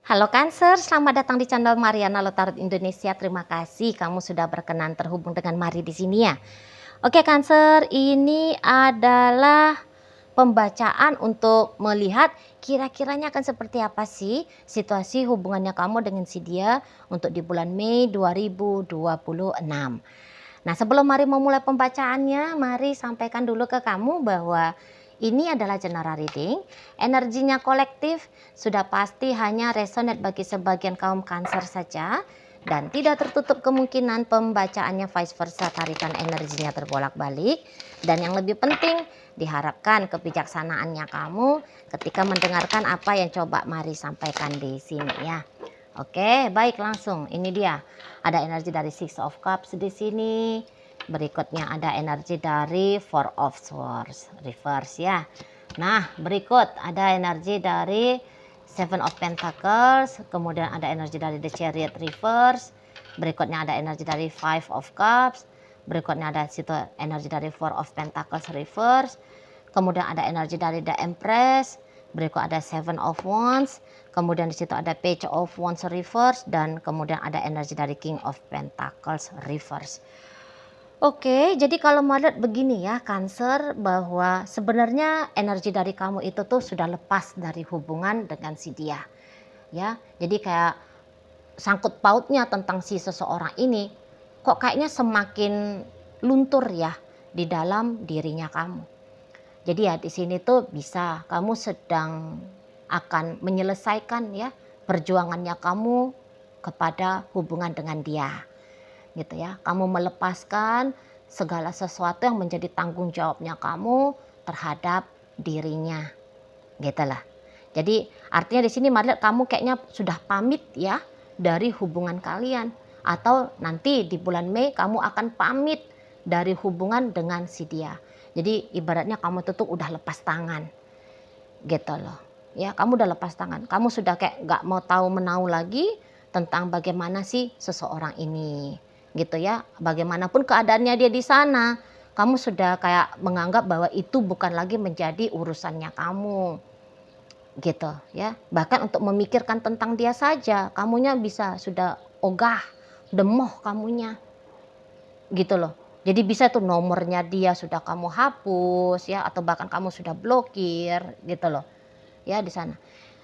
Halo Cancer, selamat datang di channel Mariana Lotarot Indonesia. Terima kasih kamu sudah berkenan terhubung dengan Mari di sini ya. Oke Cancer, ini adalah pembacaan untuk melihat kira-kiranya akan seperti apa sih situasi hubungannya kamu dengan si dia untuk di bulan Mei 2026. Nah, sebelum Mari memulai pembacaannya, Mari sampaikan dulu ke kamu bahwa ini adalah general reading. Energinya kolektif, sudah pasti hanya resonate bagi sebagian kaum Cancer saja. Dan tidak tertutup kemungkinan pembacaannya vice versa, tarikan energinya terbolak-balik. Dan yang lebih penting, diharapkan kebijaksanaannya kamu ketika mendengarkan apa yang coba Mari sampaikan di sini ya. Oke, baik langsung. Ini dia. Ada energi dari Six of Cups di sini. Berikutnya ada energi dari Four of Swords reverse ya. Nah, berikut ada energi dari Seven of Pentacles, kemudian ada energi dari The Chariot reverse, berikutnya ada energi dari Five of Cups, berikutnya ada situ energi dari Four of Pentacles reverse, kemudian ada energi dari The Empress, berikut ada Seven of Wands, kemudian di situ ada Page of Wands reverse, dan kemudian ada energi dari King of Pentacles reverse. Oke, jadi kalau melihat begini ya Cancer, bahwa sebenarnya energi dari kamu itu tuh sudah lepas dari hubungan dengan si dia. Ya, jadi kayak sangkut pautnya tentang si seseorang ini kok kayaknya semakin luntur ya di dalam dirinya kamu. Jadi ya di sini tuh bisa kamu sedang akan menyelesaikan ya perjuangannya kamu kepada hubungan dengan dia. Gitu ya. Kamu melepaskan segala sesuatu yang menjadi tanggung jawabnya kamu terhadap dirinya. Gitu lah. Jadi artinya di sini Maria kamu kayaknya sudah pamit ya dari hubungan kalian, atau nanti di bulan Mei kamu akan pamit dari hubungan dengan si dia. Jadi ibaratnya kamu tuh udah lepas tangan. Gitu loh. Ya, kamu udah lepas tangan. Kamu sudah kayak nggak mau tahu menau lagi tentang bagaimana sih seseorang ini. Gitu ya. Bagaimanapun keadaannya dia di sana, kamu sudah kayak menganggap bahwa itu bukan lagi menjadi urusannya kamu. Gitu ya. Bahkan untuk memikirkan tentang dia saja, kamunya bisa sudah ogah, demoh kamunya. Gitu loh. Jadi bisa tuh nomornya dia sudah kamu hapus ya, atau bahkan kamu sudah blokir gitu loh. Ya di sana.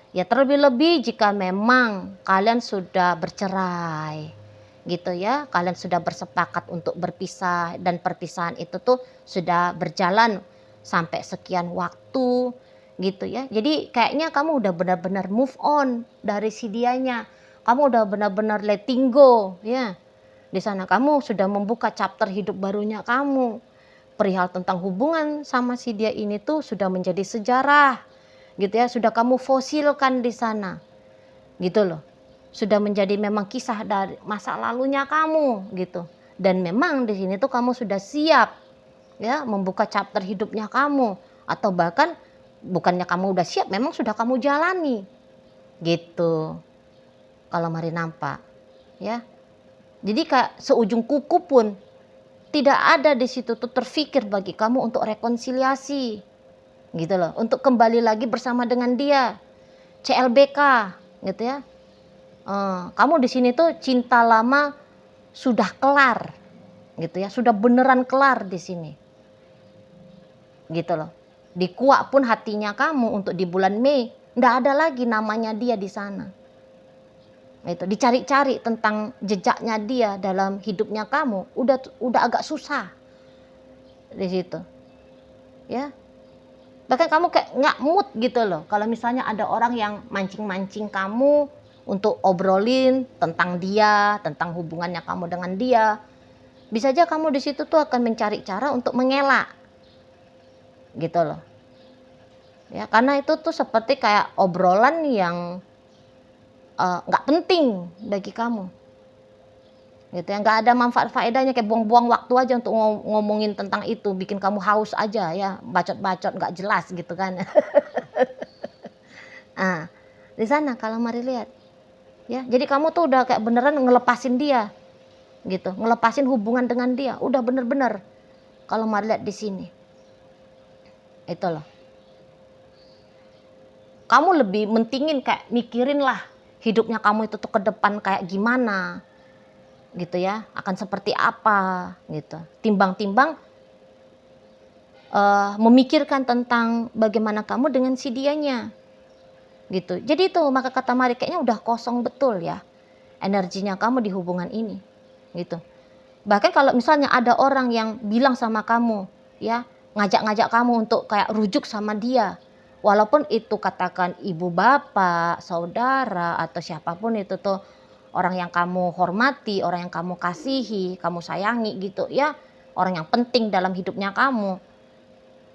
Ya terlebih-lebih jika memang kalian sudah bercerai gitu ya, kalian sudah bersepakat untuk berpisah dan perpisahan itu tuh sudah berjalan sampai sekian waktu gitu ya. Jadi kayaknya kamu udah benar-benar move on dari si dianya. Kamu udah benar-benar letting go ya. Di sana kamu sudah membuka chapter hidup barunya kamu. Perihal tentang hubungan sama si dia ini tuh sudah menjadi sejarah gitu ya, sudah kamu fosilkan di sana gitu loh, sudah menjadi memang kisah dari masa lalunya kamu gitu. Dan memang di sini tuh kamu sudah siap ya membuka chapter hidupnya kamu, atau bahkan bukannya kamu udah siap, memang sudah kamu jalani gitu kalau Mari nampak ya. Jadi kayak seujung kuku pun tidak ada di situ tuh terfikir bagi kamu untuk rekonsiliasi gitu loh, untuk kembali lagi bersama dengan dia, CLBK gitu ya. Kamu di sini tuh cinta lama sudah kelar gitu ya, sudah beneran kelar di sini gitu loh. Dikuak pun hatinya kamu untuk di bulan Mei, ndak ada lagi namanya dia di sana. Itu dicari-cari tentang jejaknya dia dalam hidupnya kamu, udah agak susah di situ ya. Bahkan kamu kayak nggak mood gitu loh kalau misalnya ada orang yang mancing-mancing kamu untuk obrolin tentang dia, tentang hubungannya kamu dengan dia. Bisa aja kamu di situ tuh akan mencari cara untuk mengelak gitu loh ya, karena itu tuh seperti kayak obrolan yang nggak penting bagi kamu gitu ya, nggak ada manfaat faedahnya, kayak buang-buang waktu aja untuk ngomongin tentang itu, bikin kamu haus aja ya, bacot-bacot nggak jelas gitu kan. Nah, di sana kalau Mari lihat ya, jadi kamu tuh udah kayak beneran ngelepasin dia gitu, ngelepasin hubungan dengan dia, udah bener-bener kalau Mari lihat di sini. Itu loh. Kamu lebih mentingin kayak mikirin lah hidupnya kamu itu tuh ke depan kayak gimana gitu ya, akan seperti apa gitu. Timbang-timbang memikirkan tentang bagaimana kamu dengan si dianya gitu. Jadi itu maka kata Mari kayaknya udah kosong betul ya energinya kamu di hubungan ini gitu. Bahkan kalau misalnya ada orang yang bilang sama kamu ya, ngajak-ngajak kamu untuk kayak rujuk sama dia, walaupun itu katakan ibu bapak, saudara atau siapapun itu tuh orang yang kamu hormati, orang yang kamu kasihi, kamu sayangi gitu ya, orang yang penting dalam hidupnya kamu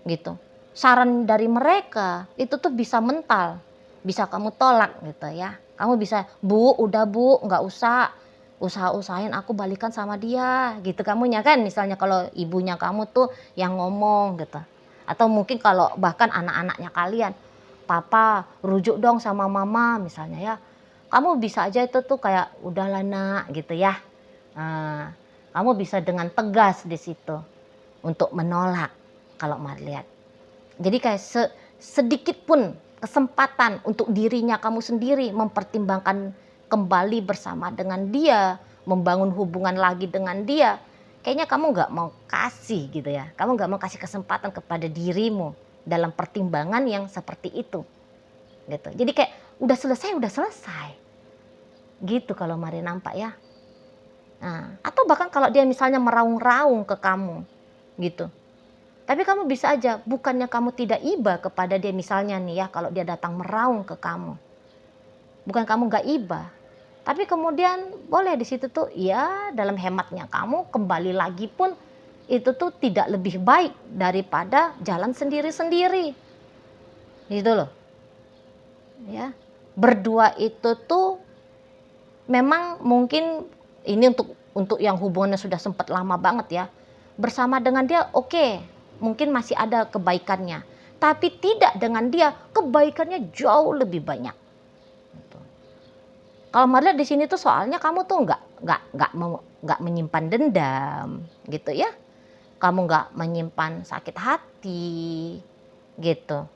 gitu. Saran dari mereka itu tuh bisa mental, bisa kamu tolak gitu ya. Kamu bisa, "Bu, udah Bu, nggak usah, usahain aku balikan sama dia," gitu kamunya kan. Misalnya kalau ibunya kamu tuh yang ngomong gitu. Atau mungkin kalau bahkan anak-anaknya kalian, "Papa, rujuk dong sama mama," misalnya ya. Kamu bisa aja itu tuh kayak, "Udahlah Nak," gitu ya. Nah, kamu bisa dengan tegas di situ untuk menolak kalau Mari lihat. Jadi kayak sedikit pun kesempatan untuk dirinya kamu sendiri mempertimbangkan kembali bersama dengan dia, membangun hubungan lagi dengan dia, kayaknya kamu nggak mau kasih gitu ya. Kamu nggak mau kasih kesempatan kepada dirimu dalam pertimbangan yang seperti itu gitu. Jadi kayak udah selesai gitu kalau Mari nampak ya. Nah, atau bahkan kalau dia misalnya meraung-raung ke kamu gitu. Tapi kamu bisa aja, bukannya kamu tidak iba kepada dia misalnya nih ya, kalau dia datang meraung ke kamu. Bukan kamu gak iba, tapi kemudian boleh di situ tuh ya dalam hematnya kamu kembali lagi pun itu tuh tidak lebih baik daripada jalan sendiri-sendiri. Gitu loh. Ya. Berdua itu tuh memang mungkin ini untuk yang hubungannya sudah sempat lama banget ya. Bersama dengan dia oke, mungkin masih ada kebaikannya. Tapi tidak dengan dia, kebaikannya jauh lebih banyak. Gitu. Kalau Marlia di sini tuh soalnya kamu tuh nggak menyimpan dendam, gitu ya. Kamu nggak menyimpan sakit hati, gitu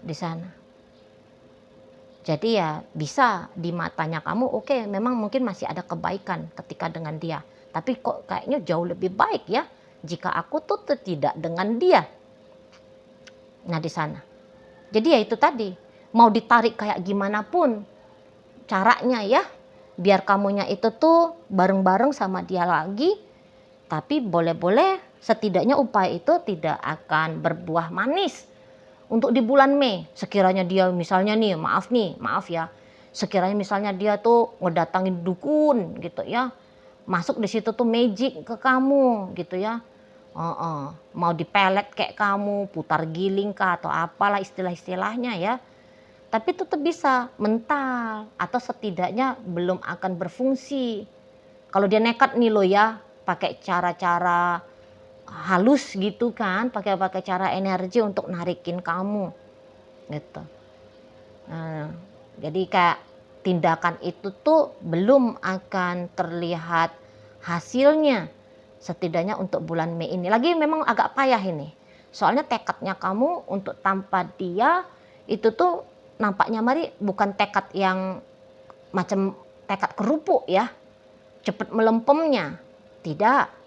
di sana. Jadi ya bisa di matanya kamu oke, memang mungkin masih ada kebaikan ketika dengan dia. Tapi kok kayaknya jauh lebih baik ya jika aku tuh tidak dengan dia. Nah di sana. Jadi ya itu tadi, mau ditarik kayak gimana pun caranya ya, biar kamunya itu tuh bareng-bareng sama dia lagi, tapi boleh-boleh setidaknya upaya itu tidak akan berbuah manis. Untuk di bulan Mei, sekiranya dia misalnya nih, maaf ya, sekiranya misalnya dia tuh ngedatangin dukun gitu ya, masuk di situ tuh magic ke kamu gitu ya, mau dipelet kayak kamu, putar giling kah atau apalah istilah-istilahnya ya, tapi tetap bisa mental atau setidaknya belum akan berfungsi. Kalau dia nekat nih loh ya, pakai cara-cara halus gitu kan, pakai cara energi untuk narikin kamu gitu. Nah, jadi kayak tindakan itu tuh belum akan terlihat hasilnya setidaknya untuk bulan Mei ini. Lagi memang agak payah ini. Soalnya tekadnya kamu untuk tanpa dia itu tuh nampaknya Mari bukan tekad yang macam tekad kerupuk ya, cepet melempemnya. Tidak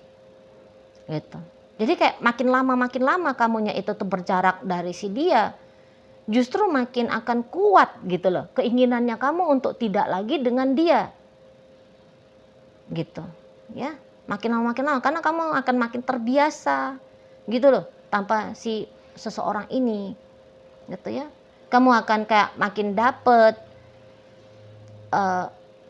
gitu. Jadi kayak makin lama kamunya itu tuh berjarak dari si dia, justru makin akan kuat gitu loh keinginannya kamu untuk tidak lagi dengan dia gitu ya, makin lama karena kamu akan makin terbiasa gitu loh tanpa si seseorang ini gitu ya. Kamu akan kayak makin dapet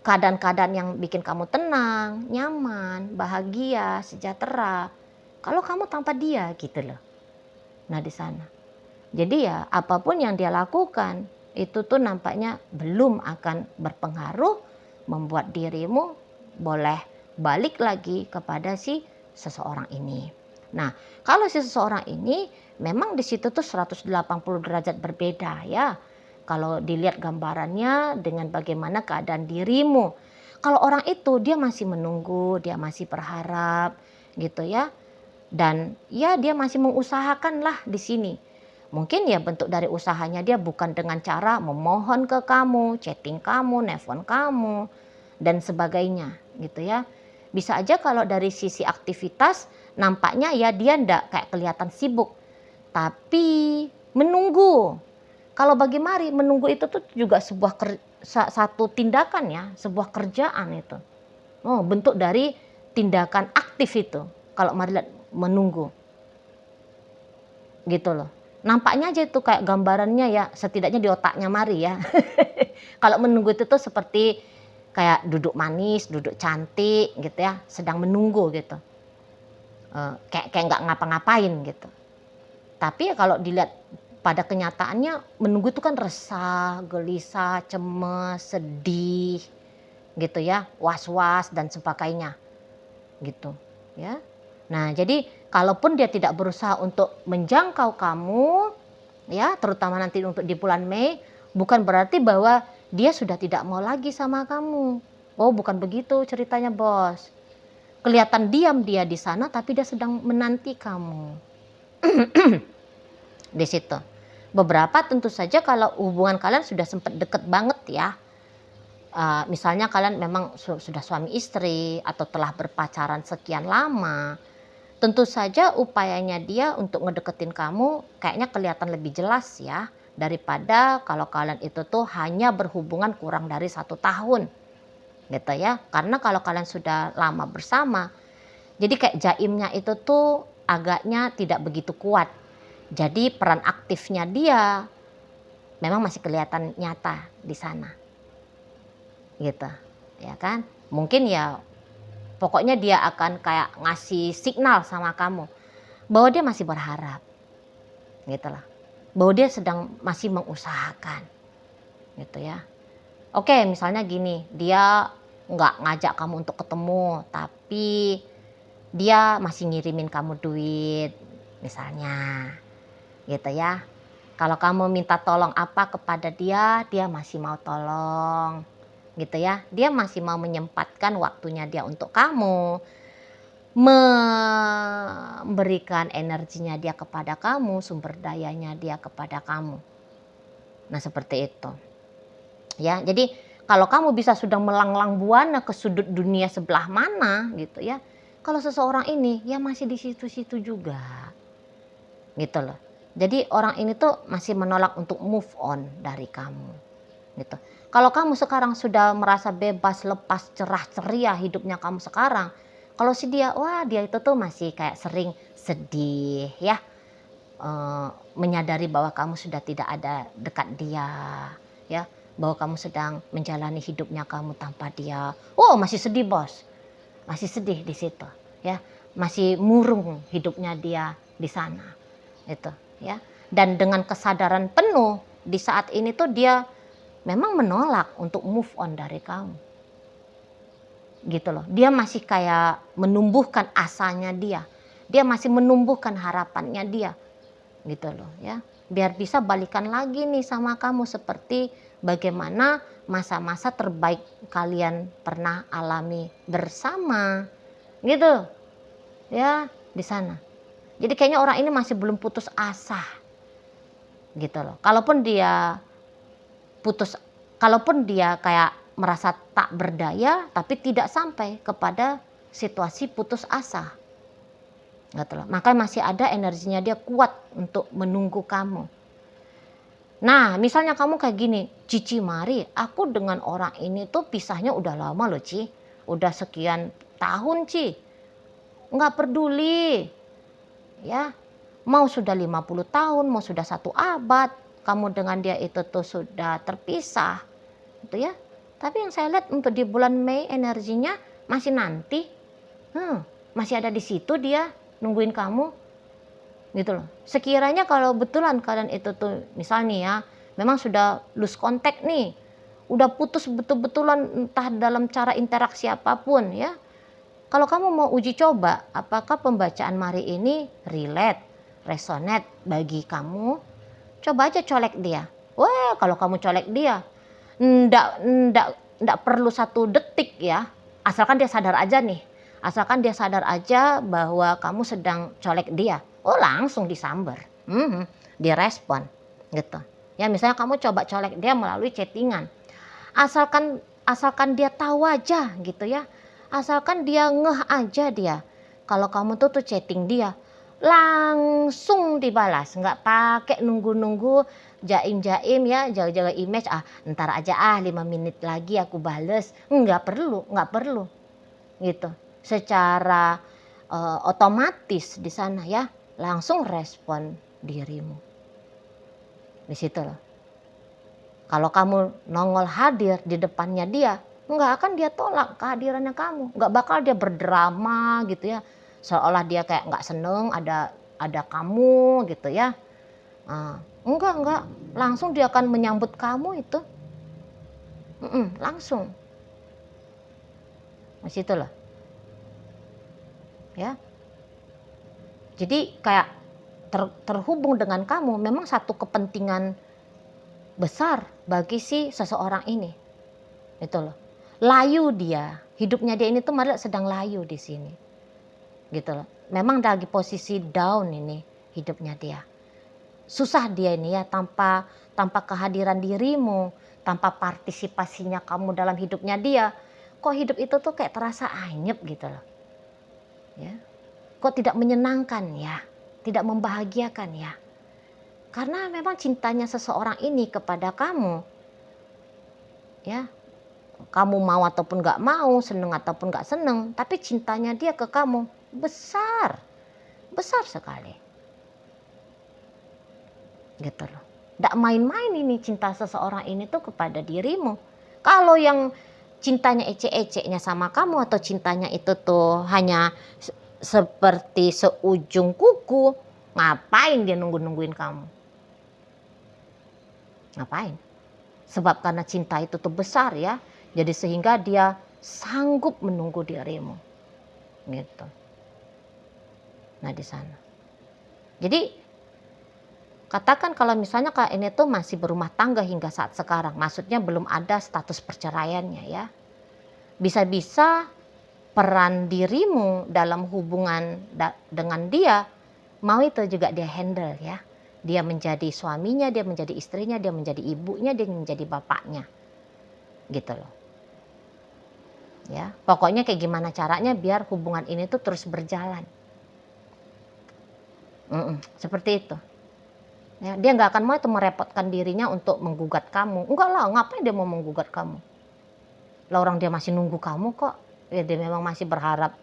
keadaan-keadaan yang bikin kamu tenang, nyaman, bahagia, sejahtera kalau kamu tanpa dia gitu loh. Nah di sana. Jadi ya apapun yang dia lakukan itu tuh nampaknya belum akan berpengaruh membuat dirimu boleh balik lagi kepada si seseorang ini. Nah, kalau si seseorang ini memang di situ tuh 180 derajat berbeda ya. Kalau dilihat gambarannya dengan bagaimana keadaan dirimu. Kalau orang itu dia masih menunggu, dia masih berharap gitu ya. Dan ya dia masih mengusahakan lah di sini Mungkin ya bentuk dari usahanya dia bukan dengan cara memohon ke kamu, chatting kamu, nelpon kamu, dan sebagainya gitu ya. Bisa aja kalau dari sisi aktivitas nampaknya ya dia ndak kayak kelihatan sibuk, tapi menunggu. Kalau bagi Mari menunggu itu tuh juga sebuah satu tindakan ya, sebuah kerjaan itu. Oh, bentuk dari tindakan aktif itu. Kalau Mari lihat menunggu. Gitu loh. Nampaknya aja itu kayak gambarannya ya, setidaknya di otaknya Mari ya. Kalau menunggu itu tuh seperti kayak duduk manis, duduk cantik gitu ya, sedang menunggu gitu. Kayak nggak ngapa-ngapain gitu. Tapi ya kalau dilihat pada kenyataannya menunggu itu kan resah, gelisah, cemas, sedih gitu ya, was-was dan sebagainya gitu ya. Nah, jadi kalaupun dia tidak berusaha untuk menjangkau kamu ya, terutama nanti untuk di bulan Mei, bukan berarti bahwa dia sudah tidak mau lagi sama kamu. Oh, bukan begitu ceritanya, Bos. Kelihatan diam dia di sana tapi dia sedang menanti kamu. Di situ. Beberapa tentu saja kalau hubungan kalian sudah sempat deket banget ya. Misalnya kalian memang sudah suami istri atau telah berpacaran sekian lama, tentu saja upayanya dia untuk ngedeketin kamu kayaknya kelihatan lebih jelas ya daripada kalau kalian itu tuh hanya berhubungan kurang dari 1 tahun gitu ya. Karena kalau kalian sudah lama bersama, jadi kayak jaimnya itu tuh agaknya tidak begitu kuat. Jadi peran aktifnya dia memang masih kelihatan nyata di sana. Gitu. Ya kan? Mungkin ya pokoknya dia akan kayak ngasih signal sama kamu bahwa dia masih berharap. Gitu lah. Bahwa dia sedang masih mengusahakan. Gitu ya. Oke, misalnya gini, dia nggak ngajak kamu untuk ketemu, tapi dia masih ngirimin kamu duit misalnya. Gitu ya. Kalau kamu minta tolong apa kepada dia, dia masih mau tolong. Gitu ya. Dia masih mau menyempatkan waktunya dia untuk kamu. Memberikan energinya dia kepada kamu, sumber dayanya dia kepada kamu. Nah, seperti itu. Ya, jadi kalau kamu bisa sudah melanglang buana ke sudut dunia sebelah mana gitu ya. Kalau seseorang ini ya masih di situ-situ juga. Gitu loh. Jadi orang ini tuh masih menolak untuk move on dari kamu. Gitu. Kalau kamu sekarang sudah merasa bebas, lepas, cerah, ceria hidupnya kamu sekarang, kalau si dia, wah dia itu tuh masih kayak sering sedih ya, menyadari bahwa kamu sudah tidak ada dekat dia, ya, bahwa kamu sedang menjalani hidupnya kamu tanpa dia. Oh masih sedih, Bos, masih sedih di situ, ya, masih murung hidupnya dia di sana, itu, ya. Dan dengan kesadaran penuh di saat ini tuh dia memang menolak untuk move on dari kamu. Gitu loh. Dia masih kayak menumbuhkan asanya dia. Dia masih menumbuhkan harapannya dia. Gitu loh ya. Biar bisa balikan lagi nih sama kamu seperti bagaimana masa-masa terbaik kalian pernah alami bersama. Gitu. Ya, di sana. Jadi kayaknya orang ini masih belum putus asa. Gitu loh. Kalaupun dia kayak merasa tak berdaya tapi tidak sampai kepada situasi putus asa. Gitu loh. Makanya masih ada energinya dia kuat untuk menunggu kamu. Nah, misalnya kamu kayak gini, Cici Mari, aku dengan orang ini tuh pisahnya udah lama loh, Ci. Udah sekian tahun, Ci. Nggak peduli. Ya, mau sudah 50 tahun, mau sudah 1 abad, kamu dengan dia itu tuh sudah terpisah. Gitu ya. Tapi yang saya lihat untuk di bulan Mei energinya masih nanti. Masih ada di situ dia nungguin kamu. Gitu loh. Sekiranya kalau betulan kalian itu tuh misalnya ya, memang sudah lose contact nih. Udah putus betul-betulan entah dalam cara interaksi apapun ya. Kalau kamu mau uji coba apakah pembacaan Mari ini relate, resonate bagi kamu, coba aja colek dia. Wah, kalau kamu colek dia, ndak perlu 1 detik ya. Asalkan dia sadar aja nih. Asalkan dia sadar aja bahwa kamu sedang colek dia. Oh, langsung disamber. direspon gitu. Ya misalnya kamu coba colek dia melalui chattingan. Asalkan dia tahu aja gitu ya. Asalkan dia ngeh aja dia. Kalau kamu tuh chatting dia, langsung dibalas, nggak pakai nunggu-nunggu jaim-jaim ya, jaga-jaga image, ntar aja 5 menit lagi aku bales. Nggak perlu gitu. Secara otomatis di sana ya, langsung respon dirimu. Di situ loh. Kalau kamu nongol hadir di depannya dia, nggak akan dia tolak kehadirannya kamu. Nggak bakal dia berdrama gitu ya. Seolah dia kayak nggak seneng ada kamu gitu ya. Enggak. Langsung dia akan menyambut kamu itu. Langsung. Di situ loh. Ya. Jadi kayak terhubung dengan kamu memang satu kepentingan besar bagi si seseorang ini. Itu loh. Layu dia, hidupnya dia ini tuh malah sedang layu di sini. Gitu loh. Memang lagi posisi down ini hidupnya dia. Susah dia ini ya tanpa kehadiran dirimu, tanpa partisipasinya kamu dalam hidupnya dia. Kok hidup itu tuh kayak terasa anyep gitu loh. Ya. Kok tidak menyenangkan ya, tidak membahagiakan ya. Karena memang cintanya seseorang ini kepada kamu, ya, kamu mau ataupun gak mau, seneng ataupun gak seneng, tapi cintanya dia ke kamu besar sekali. Gitu loh. Gak main-main ini cinta seseorang ini tuh kepada dirimu. Kalau yang cintanya ecek-eceknya sama kamu atau cintanya itu tuh hanya seperti seujung kuku, ngapain dia nungguin kamu? Ngapain? Sebab karena cinta itu tuh besar ya, jadi sehingga dia sanggup menunggu dirimu. Gitu. Nah di sana. Jadi katakan kalau misalnya Kak ini tuh masih berumah tangga hingga saat sekarang, maksudnya belum ada status perceraiannya ya. Bisa-bisa peran dirimu dalam hubungan dengan dia, mau itu juga dia handle ya. Dia menjadi suaminya, dia menjadi istrinya, dia menjadi ibunya, dia menjadi bapaknya. Gitu loh. Ya, pokoknya kayak gimana caranya biar hubungan ini tuh terus berjalan. Seperti itu. Ya, dia nggak akan mau itu merepotkan dirinya untuk menggugat kamu. Enggak lah, ngapain dia mau menggugat kamu? Lah orang dia masih nunggu kamu kok. Ya dia memang masih berharap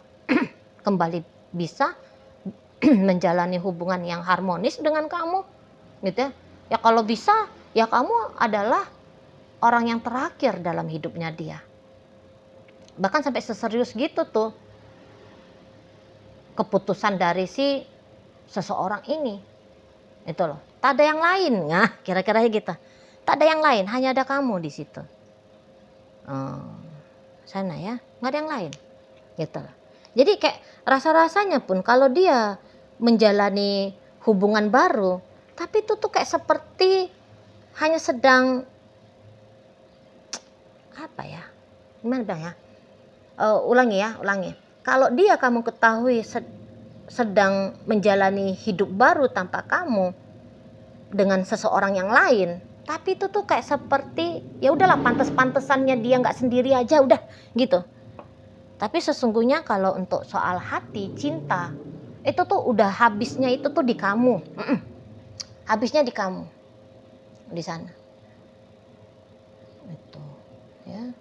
kembali bisa menjalani hubungan yang harmonis dengan kamu. Gitu ya. Ya kalau bisa, ya kamu adalah orang yang terakhir dalam hidupnya dia. Bahkan sampai seserius gitu tuh keputusan dari si seseorang ini. Itu loh. Tak ada yang lain. Nah, kira-kira gitu. Tak ada yang lain, hanya ada kamu di situ. Sana ya, nggak ada yang lain. Gitu loh. Jadi kayak rasa-rasanya pun kalau dia menjalani hubungan baru, tapi itu tuh kayak seperti hanya sedang apa ya? Gimana bilang ya? Ulangi. Kalau dia kamu ketahui sedang menjalani hidup baru tanpa kamu dengan seseorang yang lain, tapi itu tuh kayak seperti ya udahlah pantes-pantesannya dia nggak sendiri aja udah gitu. Tapi sesungguhnya kalau untuk soal hati, cinta, itu tuh udah habisnya itu tuh di kamu. Habisnya di kamu. Di sana. Itu, ya.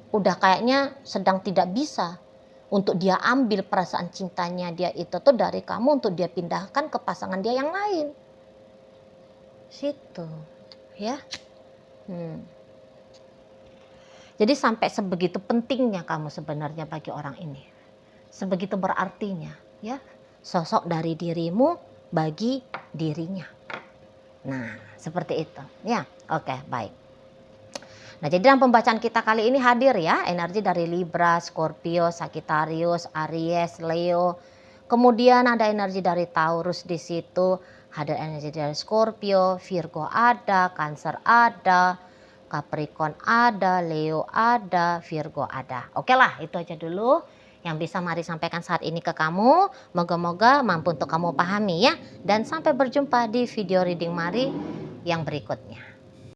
Udah kayaknya sedang tidak bisa untuk dia ambil perasaan cintanya dia itu tuh dari kamu untuk dia pindahkan ke pasangan dia yang lain. Situ, ya. Jadi sampai sebegitu pentingnya kamu sebenarnya bagi orang ini. Sebegitu berartinya ya sosok dari dirimu bagi dirinya. Nah seperti itu ya. Oke, baik. Nah jadi dalam pembacaan kita kali ini hadir ya energi dari Libra, Scorpio, Sagittarius, Aries, Leo. Kemudian ada energi dari Taurus di situ. Ada energi dari Scorpio, Virgo ada, Cancer ada, Capricorn ada, Leo ada, Virgo ada. Oke lah, itu aja dulu yang bisa Mari sampaikan saat ini ke kamu. Moga-moga mampu untuk kamu pahami ya. Dan sampai berjumpa di video reading Mari yang berikutnya.